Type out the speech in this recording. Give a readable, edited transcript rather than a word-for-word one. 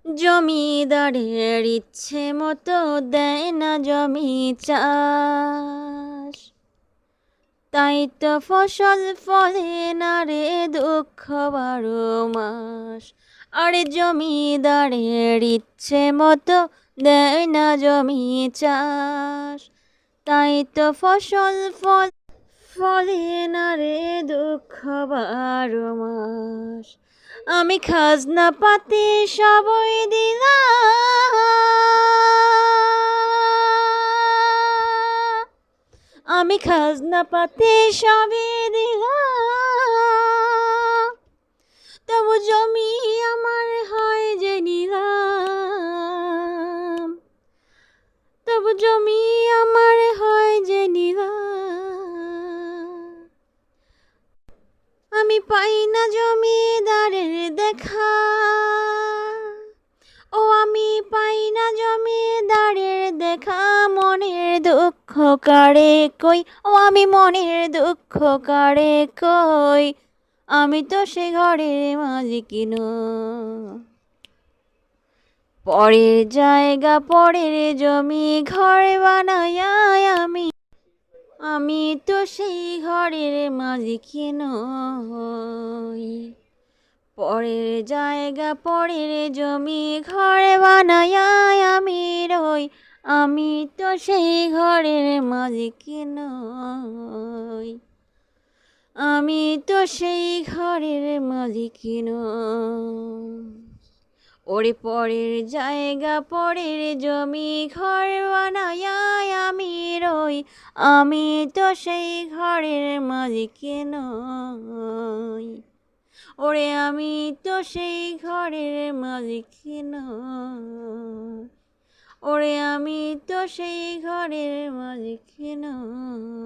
জমিদারের ইচ্ছে মতো দেয় না জমি চাষ, তাই তো ফসল ফলে না রে দুঃখ 12 মাস। আরে জমিদারের ইচ্ছে মতো দেয় না জমি চাষ, তাই তো ফসল ফলে না রে দুঃখ 12 মাস। আমি খাজনা পাতি সবই দিলাম, আমি খাজনা পাতি সবই দিলাম, তবু জমি আমার হয় যে নিলাম, তবু জমি আমার হয় যে নিলাম। আমি পাই না জমিদারের দেখা, ও আমি পাই না জমিদারের দেখা, মনের দুঃখ কারে কই, ও আমি মনের দুঃখ কারে কই, আমি তো সে ঘরের মালিকিন। পরের জায়গা পরের জমি ঘর বানায়া আমি তো সেই ঘরের মালিকিন নই। পরের জায়গা পরের জমি ঘর বানায়া আমি রই, আমি তো সেই ঘরের মালিকিন নই, আমি তো সেই ঘরের মালিকিন নই। ওরে পরের জায়গা পরের জমি ঘর বানায়া আমি রই, আমি তো সেই ঘরের মালিকিন নই। ওরে আমি তো সেই ঘরের মালিকিন নই, ওরে আমি তো সেই ঘরের মালিকিন নই।